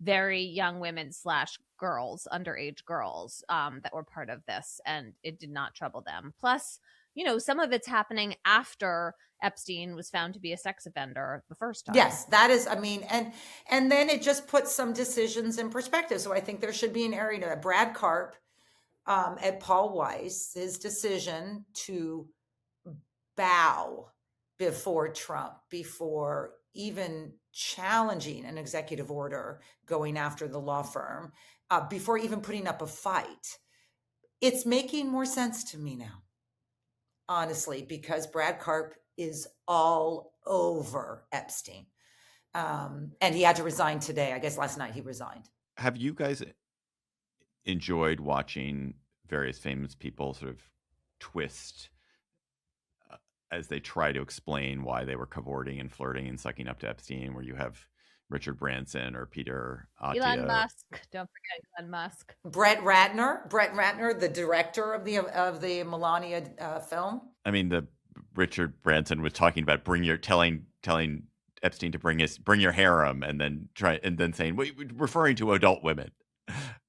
very young women / girls, underage girls, that were part of this, and it did not trouble them. Plus, some of it's happening after Epstein was found to be a sex offender the first time. Yes, that is, and then it just puts some decisions in perspective. So I think there should be an area to that. Brad Karp, at Paul Weiss, his decision to bow before Trump, before even challenging an executive order going after the law firm, before even putting up a fight, it's making more sense to me now, honestly, because Brad Karp is all over Epstein. And he had to resign today. I guess last night he resigned. Have you guys enjoyed watching various famous people sort of twist as they try to explain why they were cavorting and flirting and sucking up to Epstein, where you have Richard Branson or Peter Attia. Elon Musk. Don't forget Elon Musk. Brett Ratner, the director of the Melania film. I mean, the Richard Branson was talking about telling Epstein to bring your harem, and then saying, referring to adult women.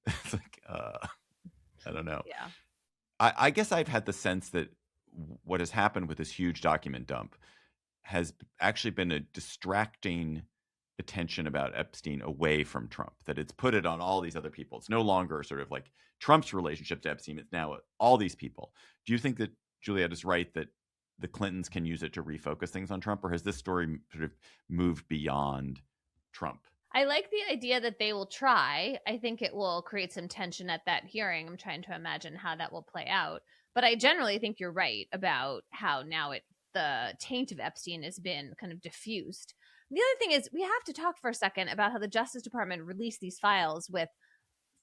It's like, I don't know. Yeah. I guess I've had the sense that what has happened with this huge document dump has actually been a distracting attention about Epstein away from Trump, that it's put it on all these other people. It's no longer sort of like Trump's relationship to Epstein. It's now all these people. Do you think that Juliet is right that the Clintons can use it to refocus things on Trump, or has this story sort of moved beyond Trump? I like the idea that they will try. I think it will create some tension at that hearing. I'm trying to imagine how that will play out. But I generally think you're right about how now the taint of Epstein has been kind of diffused. The other thing is we have to talk for a second about how the Justice Department released these files with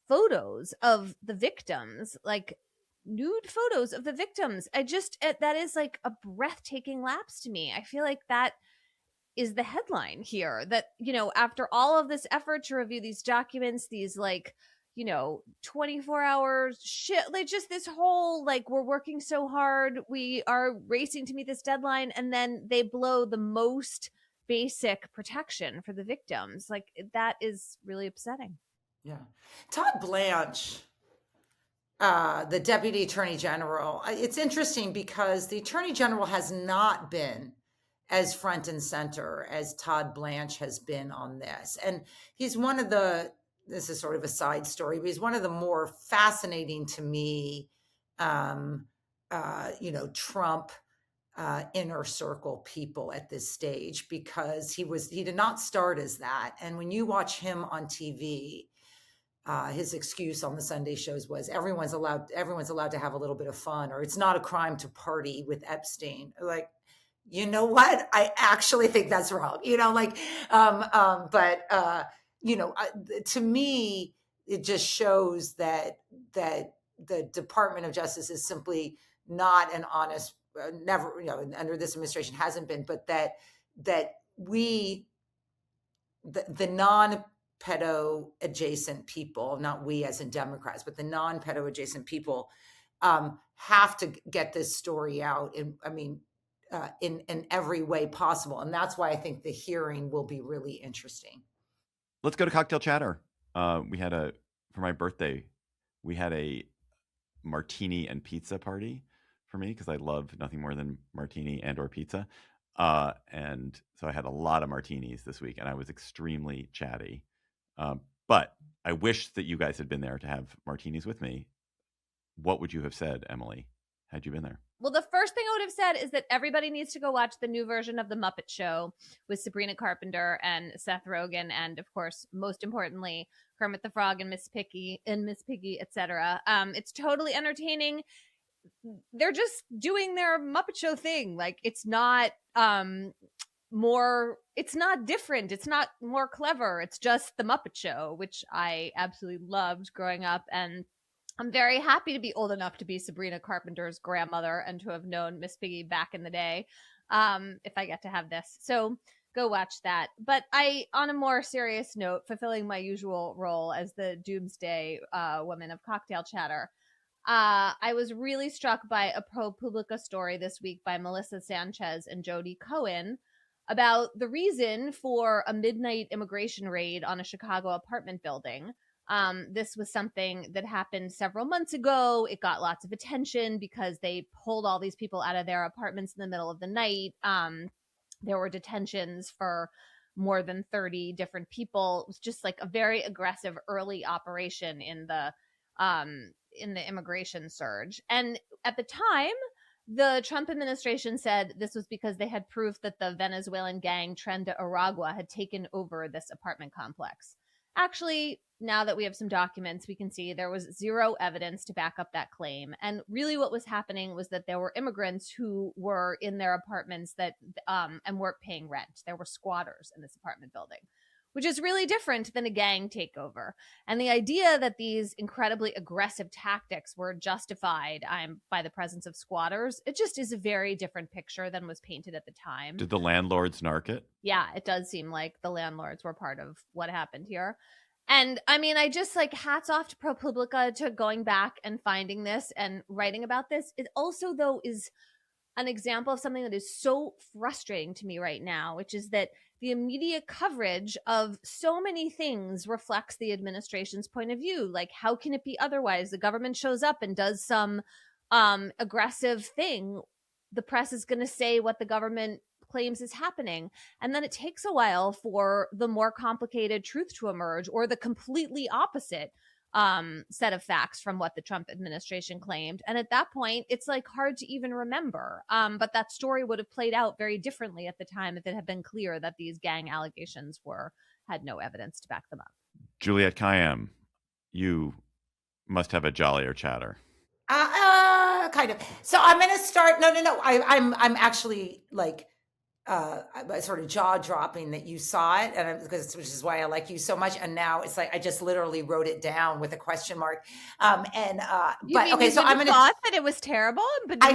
photos of the victims, like nude photos of the victims. That is like a breathtaking lapse to me. I feel like that is the headline here, that, after all of this effort to review these documents, these 24 hours shit, like just this whole, like, we're working so hard, we are racing to meet this deadline, and then they blow the most basic protection for the victims. Like, that is really upsetting. Yeah. Todd Blanche, the Deputy Attorney General, it's interesting because the Attorney General has not been as front and center as Todd Blanche has been on this. And he's this is sort of a side story, but he's one of the more fascinating to me, Trump inner circle people at this stage, because he did not start as that. And when you watch him on TV, his excuse on the Sunday shows was everyone's allowed to have a little bit of fun, or it's not a crime to party with Epstein. Like, you know what? I actually think that's wrong. To me, it just shows that the Department of Justice is simply not an honest, never, under this administration hasn't been, but that the non-pedo adjacent people, not we as in Democrats, but the non-pedo adjacent people have to get this story out. In every way possible. And that's why I think the hearing will be really interesting. Let's go to cocktail chatter. For my birthday, we had a martini and pizza party for me, because I love nothing more than martini and or pizza. And so I had a lot of martinis this week, and I was extremely chatty. But I wish that you guys had been there to have martinis with me. What would you have said, Emily, had you been there? Well, the first thing I would have said is that everybody needs to go watch the new version of The Muppet Show with Sabrina Carpenter and Seth Rogen, and of course, most importantly, Kermit the Frog and Miss Piggy, etc. It's totally entertaining. They're just doing their Muppet Show thing. Like, it's not it's not different. It's not more clever. It's just The Muppet Show, which I absolutely loved growing up, and I'm very happy to be old enough to be Sabrina Carpenter's grandmother and to have known Miss Piggy back in the day, if I get to have this. So go watch that. But on a more serious note, fulfilling my usual role as the doomsday woman of cocktail chatter, I was really struck by a ProPublica story this week by Melissa Sanchez and Jody Cohen about the reason for a midnight immigration raid on a Chicago apartment building. This was something that happened several months ago. It got lots of attention because they pulled all these people out of their apartments in the middle of the night. There were detentions for more than 30 different people. It was just like a very aggressive early operation in the immigration surge. And at the time, the Trump administration said this was because they had proof that the Venezuelan gang Tren de Aragua had taken over this apartment complex. Actually, now that we have some documents, we can see there was zero evidence to back up that claim. And really what was happening was that there were immigrants who were in their apartments that and weren't paying rent. There were squatters in this apartment building, which is really different than a gang takeover. And the idea that these incredibly aggressive tactics were justified by the presence of squatters, it just is a very different picture than was painted at the time. Did the landlords narc it? Yeah, it does seem like the landlords were part of what happened here. And I mean, I just hats off to ProPublica to going back and finding this and writing about this. It also, though, is an example of something that is so frustrating to me right now, which is that the immediate coverage of so many things reflects the administration's point of view. Like, how can it be otherwise? The government shows up and does some aggressive thing. The press is going to say what the government claims is happening. And then it takes a while for the more complicated truth to emerge, or the completely opposite. set of facts from what the Trump administration claimed. And at that point, it's like hard to even remember. But that story would have played out very differently at the time if it had been clear that these gang allegations had no evidence to back them up. Juliette Kayyem, you must have a jollier chatter. Kind of. So I'm going to start. No. I'm actually like sort of jaw dropping that you saw it, and which is why I like you so much. And now it's like I just literally wrote it down with a question mark. But okay, so I'm going to thought that it was terrible. But I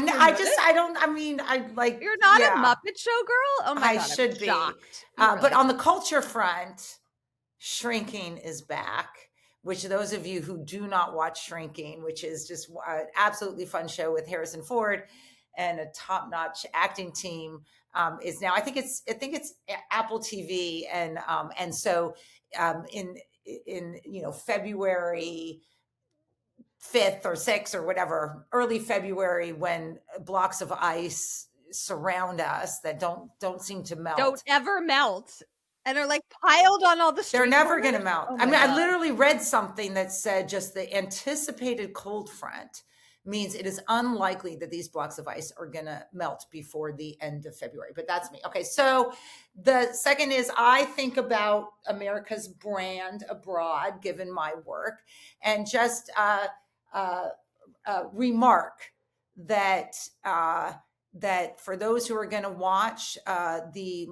like. You're not a Muppet Show girl. Oh my God, I should be. Shocked. But on the culture front, Shrinking is back. Which those of you who do not watch Shrinking, which is just an absolutely fun show with Harrison Ford and a top-notch acting team, is now. I think it's Apple TV, and so in February 5th or 6th or whatever, early February, when blocks of ice surround us that don't seem to melt, don't ever melt. And are like piled on all the street. They're never going to melt. Oh I literally read something that said just the anticipated cold front means it is unlikely that these blocks of ice are going to melt before the end of February. But that's me. Okay, so the second is I think about America's brand abroad, given my work, and just remark that that for those who are going to watch the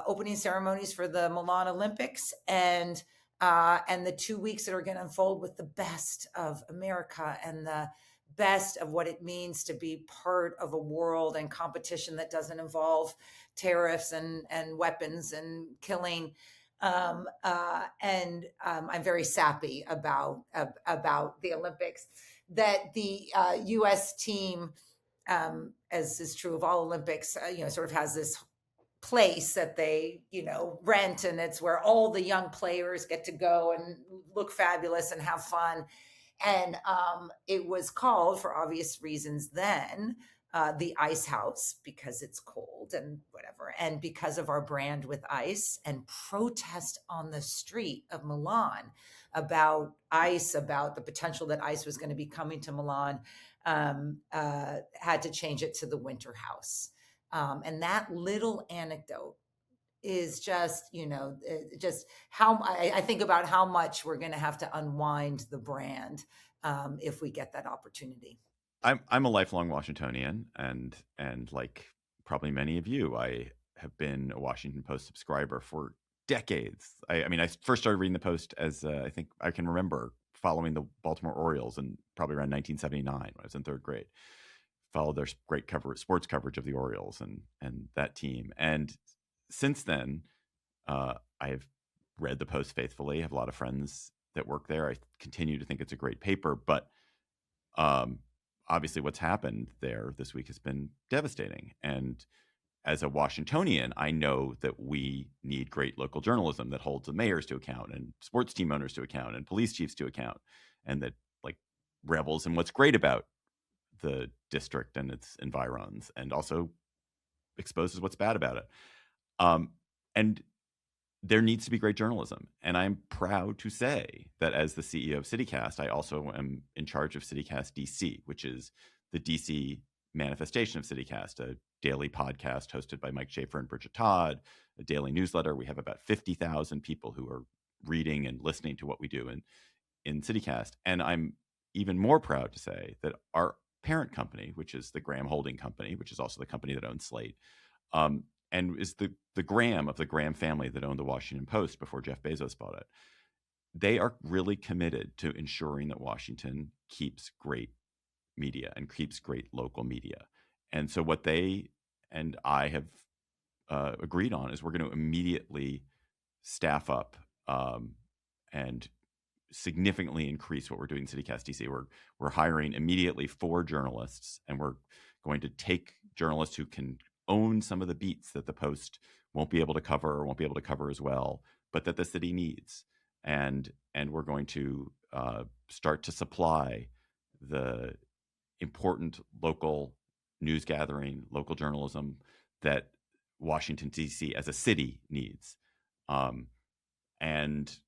opening ceremonies for the Milan Olympics and the 2 weeks that are going to unfold with the best of America and the best of what it means to be part of a world and competition that doesn't involve tariffs and weapons and killing. I'm very sappy about the Olympics, that the U.S. team, as is true of all Olympics, sort of has this place that they, rent, and it's where all the young players get to go and look fabulous and have fun. And it was called, for obvious reasons then, the Ice House, because it's cold and whatever, and because of our brand with ice, and protest on the street of Milan about ice, about the potential that ice was going to be coming to Milan, had to change it to the Winter House. And that little anecdote is just, just how I think about how much we're going to have to unwind the brand if we get that opportunity. I'm a lifelong Washingtonian, and like probably many of you, I have been a Washington Post subscriber for decades. I mean, I first started reading the Post as I think I can remember following the Baltimore Orioles, and probably around 1979 when I was in third grade. Followed their great sports coverage of the Orioles and that team, and since then, I have read the Post faithfully. I have a lot of friends that work there. I continue to think it's a great paper, but obviously what's happened there this week has been devastating. And as a Washingtonian, I know that we need great local journalism that holds the mayors to account and sports team owners to account and police chiefs to account, and that like revels in what's great about the district and its environs, and also exposes what's bad about it. And there needs to be great journalism. And I'm proud to say that as the CEO of CityCast, I also am in charge of CityCast DC, which is the DC manifestation of CityCast, a daily podcast hosted by Mike Schaefer and Bridget Todd, a daily newsletter. We have about 50,000 people who are reading and listening to what we do in CityCast. And I'm even more proud to say that our parent company, which is the Graham Holding Company, which is also the company that owns Slate, and is the Graham of the Graham family that owned the Washington Post before Jeff Bezos bought it. They are really committed to ensuring that Washington keeps great media and keeps great local media. And so what they and I have agreed on is we're going to immediately staff up and significantly increase what we're doing in CityCast DC. We're hiring immediately 4 journalists, and we're going to take journalists who can own some of the beats that the Post won't be able to cover or won't be able to cover as well, but that the city needs. And we're going to start to supply the important local news gathering, local journalism that Washington, D.C. as a city needs. And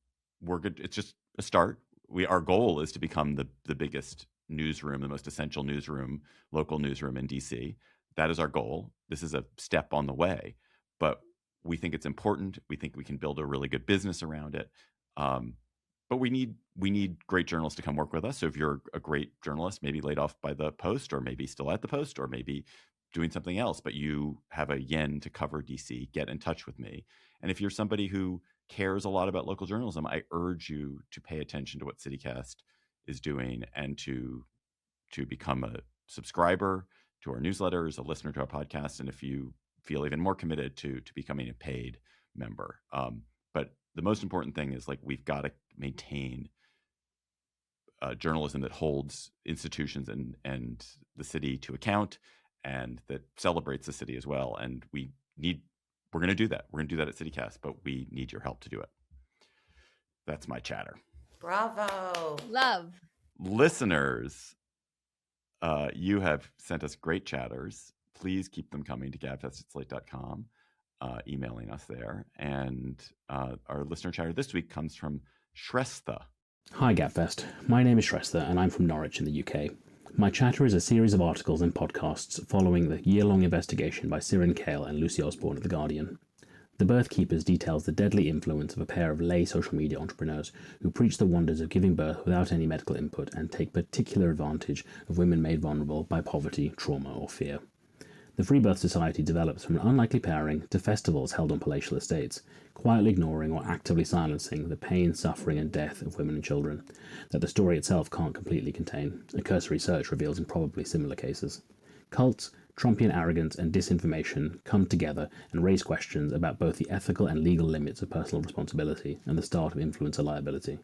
we're good. It's just a start. our goal is to become the biggest newsroom, the most essential newsroom, local newsroom in DC. That is our goal. This is a step on the way, but we think it's important. We think we can build a really good business around it. But we need great journalists to come work with us. So if you're a great journalist, maybe laid off by the Post, or maybe still at the Post, or maybe doing something else, but you have a yen to cover DC, get in touch with me. And if you're somebody who cares a lot about local journalism, I urge you to pay attention to what CityCast is doing and to become a subscriber to our newsletters, a listener to our podcast, and if you feel even more committed to becoming a paid member. But the most important thing is, like, we've got to maintain journalism that holds institutions and the city to account, and that celebrates the city as well. And we're going to do that. We're going to do that at CityCast, but we need your help to do it. That's my chatter. Bravo. Love. Listeners, you have sent us great chatters. Please keep them coming to gabfest@slate.com, emailing us there. And our listener chatter this week comes from Shrestha. Hi Gabfest, my name is Shrestha and I'm from Norwich in the UK. My chatter is a series of articles and podcasts following the year-long investigation by Ciaran Cale and Lucy Osborne at The Guardian. The Birth Keepers details the deadly influence of a pair of lay social media entrepreneurs who preach the wonders of giving birth without any medical input and take particular advantage of women made vulnerable by poverty, trauma or fear. The Free Birth Society develops from an unlikely pairing to festivals held on palatial estates, quietly ignoring or actively silencing the pain, suffering and death of women and children that the story itself can't completely contain. A cursory search reveals in probably similar cases. Cults, Trumpian arrogance and disinformation come together and raise questions about both the ethical and legal limits of personal responsibility and the start of influencer liability.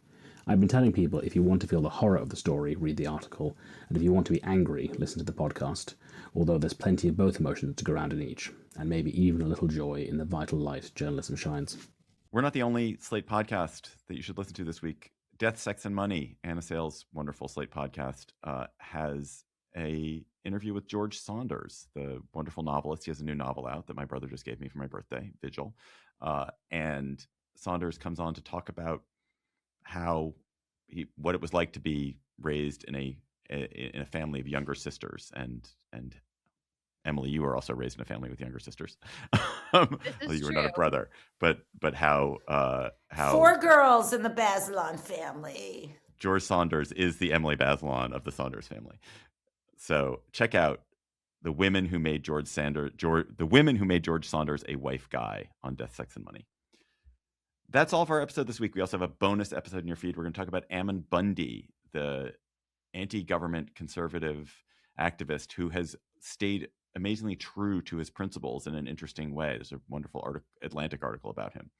I've been telling people, if you want to feel the horror of the story, read the article, and if you want to be angry, listen to the podcast, although there's plenty of both emotions to go around in each, and maybe even a little joy in the vital light journalism shines. We're not the only Slate podcast that you should listen to this week. Death, Sex, and Money, Anna Sale's wonderful Slate podcast, has a interview with George Saunders, the wonderful novelist. He has a new novel out that my brother just gave me for my birthday, Vigil. And Saunders comes on to talk about what it was like to be raised in a family of younger sisters, and Emily, you were also raised in a family with younger sisters. This well, is you were true. not a brother, but how 4 girls in the Bazelon family. George Saunders is the Emily Bazelon of the Saunders family. So check out the women who made George Saunders a wife guy on Death, Sex, and Money. That's all for our episode this week. We also have a bonus episode in your feed. We're going to talk about Ammon Bundy, the anti-government conservative activist who has stayed amazingly true to his principles in an interesting way. There's a wonderful Atlantic article about him.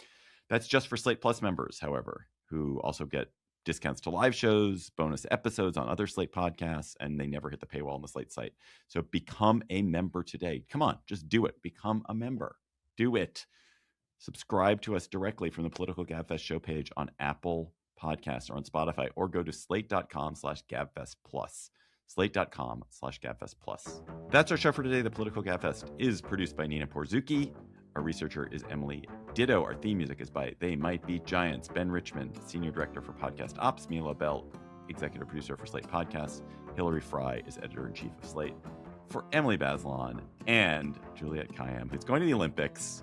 That's just for Slate Plus members, however, who also get discounts to live shows, bonus episodes on other Slate podcasts, and they never hit the paywall on the Slate site. So become a member today. Come on, just do it. Become a member. Do it. Subscribe to us directly from the Political Gabfest show page on Apple Podcasts or on Spotify, or go to slate.com/gabfestplus. Slate.com/gabfestplus. That's our show for today. The Political Gabfest is produced by Nina Porzucki. Our researcher is Emily Ditto. Our theme music is by They Might Be Giants. Ben Richmond, Senior Director for Podcast Ops. Mila Bell, Executive Producer for Slate Podcasts. Hillary Fry is Editor-in-Chief of Slate. For Emily Bazelon and Juliette Kayyem, who's going to the Olympics.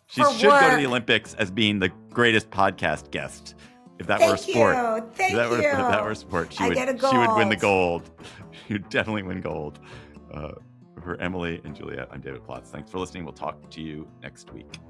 She should go to the Olympics as being the greatest podcast guest. If that were a sport, Thank you. If that were a sport, she would win the gold. She would definitely win gold. For Emily and Juliette, I'm David Plotz. Thanks for listening. We'll talk to you next week.